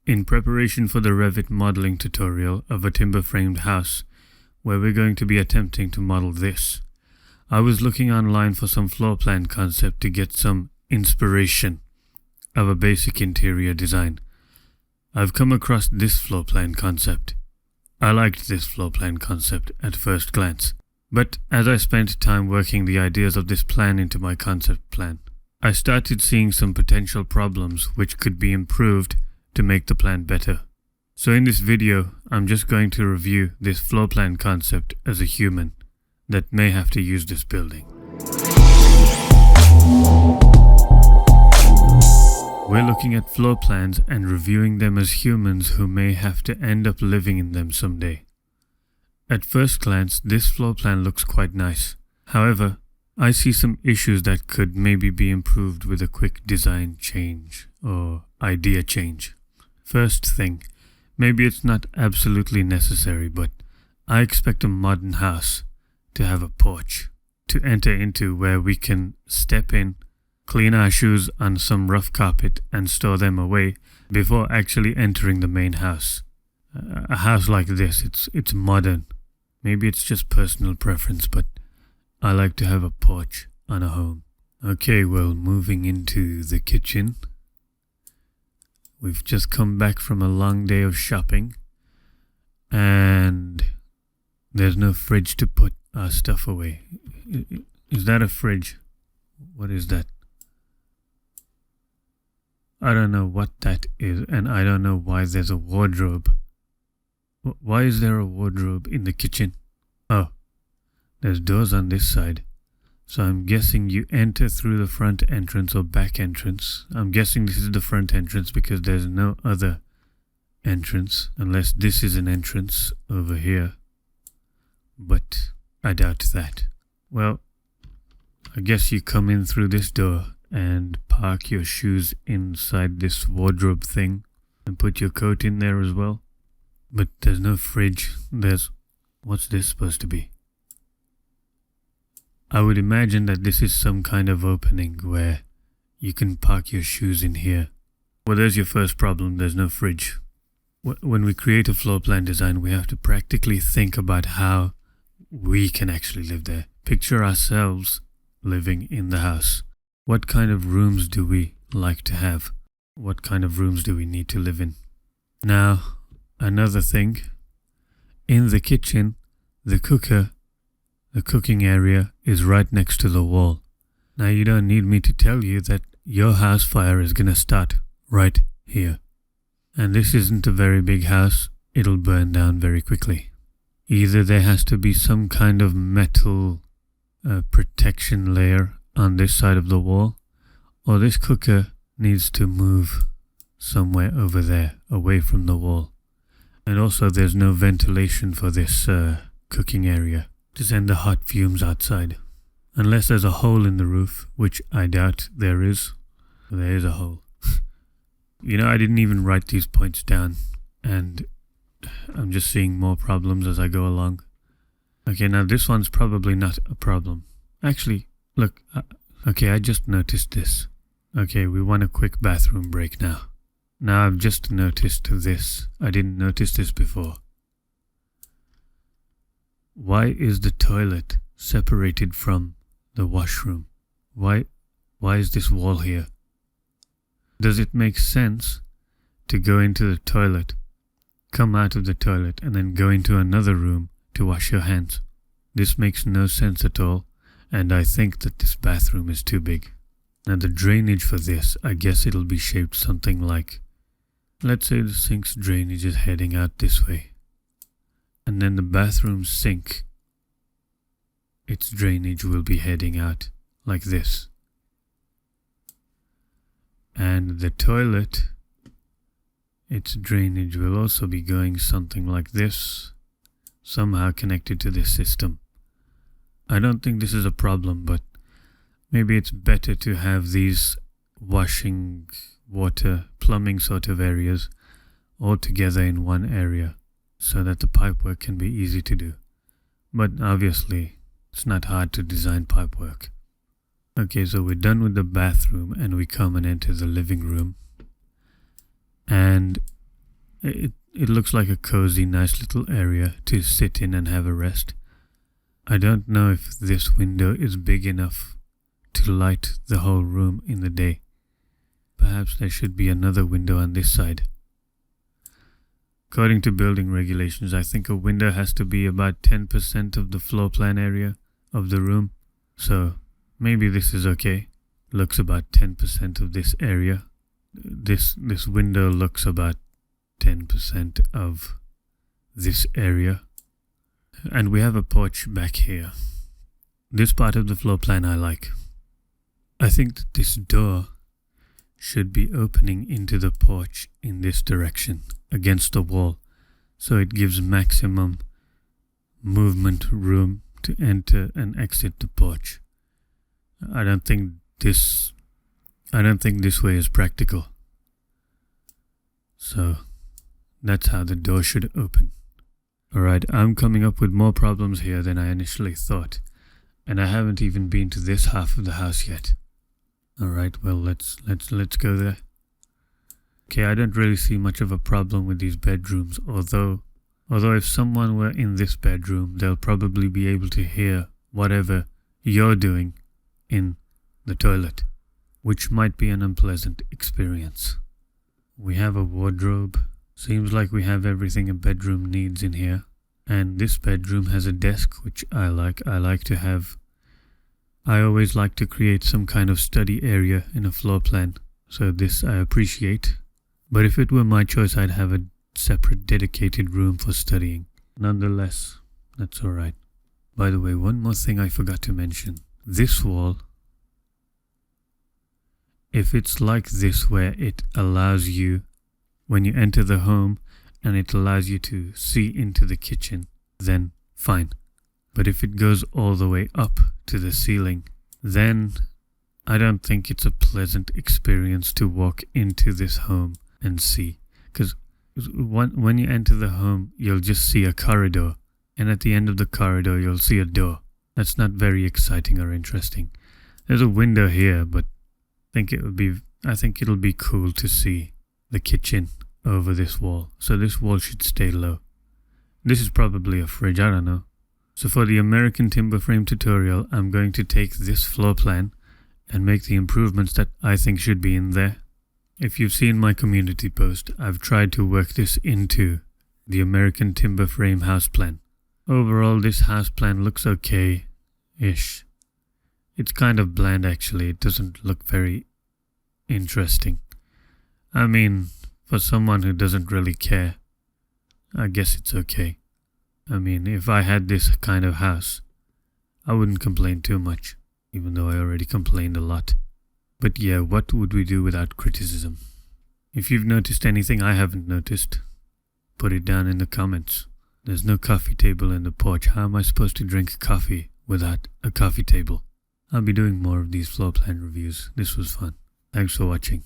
In preparation for the Revit modeling tutorial of a timber-framed house, where we're going to be attempting to model this, I was looking online for some floor plan concept to get some inspiration of a basic interior design. I've come across this floor plan concept. I liked this floor plan concept at first glance, but as I spent time working the ideas of this plan into my concept plan, I started seeing some potential problems which could be improved to make the plan better. So in this video, I'm just going to review this floor plan concept as a human that may have to use this building. We're looking at floor plans and reviewing them as humans who may have to end up living in them someday. At first glance, this floor plan looks quite nice. However, I see some issues that could maybe be improved with a quick design change or idea change. First thing, maybe it's not absolutely necessary, but I expect a modern house to have a porch to enter into where we can step in, clean our shoes on some rough carpet and store them away before actually entering the main house. A house like this, it's modern. Maybe it's just personal preference, but I like to have a porch on a home. Okay, well, moving into the kitchen. We've just come back from a long day of shopping and there's no fridge to put our stuff away. Is that a fridge? What is that? I don't know what that is, and I don't know why there's a wardrobe. Why is there a wardrobe in the kitchen? Oh, there's doors on this side. So I'm guessing you enter through the front entrance or back entrance. I'm guessing this is the front entrance because there's no other entrance, unless this is an entrance over here. But I doubt that. Well, I guess you come in through this door and park your shoes inside this wardrobe thing and put your coat in there as well. But there's no fridge. What's this supposed to be? I would imagine that this is some kind of opening where you can park your shoes in here. Well, there's your first problem. There's no fridge. When we create a floor plan design, we have to practically think about how we can actually live there. Picture ourselves living in the house. What kind of rooms do we like to have? What kind of rooms do we need to live in? Now, another thing. In the kitchen, the cooking area is right next to the wall. Now, you don't need me to tell you that your house fire is going to start right here. And this isn't a very big house. It'll burn down very quickly. Either there has to be some kind of metal protection layer on this side of the wall, or this cooker needs to move somewhere over there, away from the wall. And also there's no ventilation for this cooking area to send the hot fumes outside. Unless there's a hole in the roof, which I doubt there is. There is a hole. You know, I didn't even write these points down, and I'm just seeing more problems as I go along. Okay, now this one's probably not a problem. Actually, look, okay, I just noticed this. Okay, we want a quick bathroom break now. Now I've just noticed this. I didn't notice this before. Why is the toilet separated from the washroom? Why is this wall here? Does it make sense to go into the toilet, come out of the toilet, and then go into another room to wash your hands? This makes no sense at all, and I think that this bathroom is too big. Now the drainage for this, I guess it'll be shaped something like, let's say the sink's drainage is heading out this way. And then the bathroom sink, its drainage will be heading out like this. And the toilet, its drainage will also be going something like this, somehow connected to this system. I don't think this is a problem, but maybe it's better to have these washing, water, plumbing sort of areas all together in one area, so that the pipework can be easy to do. But obviously, it's not hard to design pipework. Okay, so we're done with the bathroom and we come and enter the living room. And It looks like a cozy, nice little area to sit in and have a rest. I don't know if this window is big enough to light the whole room in the day. Perhaps there should be another window on this side. According to building regulations, I think a window has to be about 10% of the floor plan area of the room. So maybe this is okay. Looks about 10% of this area. This window looks about 10% of this area. And we have a porch back here. This part of the floor plan I like. I think that this door should be opening into the porch in this direction, against the wall, so it gives maximum movement room to enter and exit the porch. I don't think this way is practical. So that's how the door should open. Alright, I'm coming up with more problems here than I initially thought, and I haven't even been to this half of the house yet. Alright, well let's go there. Okay, I don't really see much of a problem with these bedrooms, although if someone were in this bedroom, they'll probably be able to hear whatever you're doing in the toilet, which might be an unpleasant experience. We have a wardrobe. Seems like we have everything a bedroom needs in here. And this bedroom has a desk, which I like. I always like to create some kind of study area in a floor plan, so this I appreciate. But if it were my choice, I'd have a separate dedicated room for studying. Nonetheless, that's alright. By the way, one more thing I forgot to mention. This wall, if it's like this where it allows you, when you enter the home and it allows you to see into the kitchen, then fine. But if it goes all the way up to the ceiling, then I don't think it's a pleasant experience to walk into this home and see. Because when you enter the home, you'll just see a corridor, and at the end of the corridor, you'll see a door. That's not very exciting or interesting. There's a window here, but I think it'll be cool to see the kitchen over this wall. So this wall should stay low. This is probably a fridge, I don't know. So for the American timber frame tutorial, I'm going to take this floor plan and make the improvements that I think should be in there. If you've seen my community post, I've tried to work this into the American timber frame house plan. Overall, this house plan looks okay-ish. It's kind of bland actually, it doesn't look very interesting. I mean, for someone who doesn't really care, I guess it's okay. I mean, if I had this kind of house, I wouldn't complain too much, even though I already complained a lot. But yeah, what would we do without criticism? If you've noticed anything I haven't noticed, put it down in the comments. There's no coffee table in the porch. How am I supposed to drink coffee without a coffee table? I'll be doing more of these floor plan reviews. This was fun. Thanks for watching.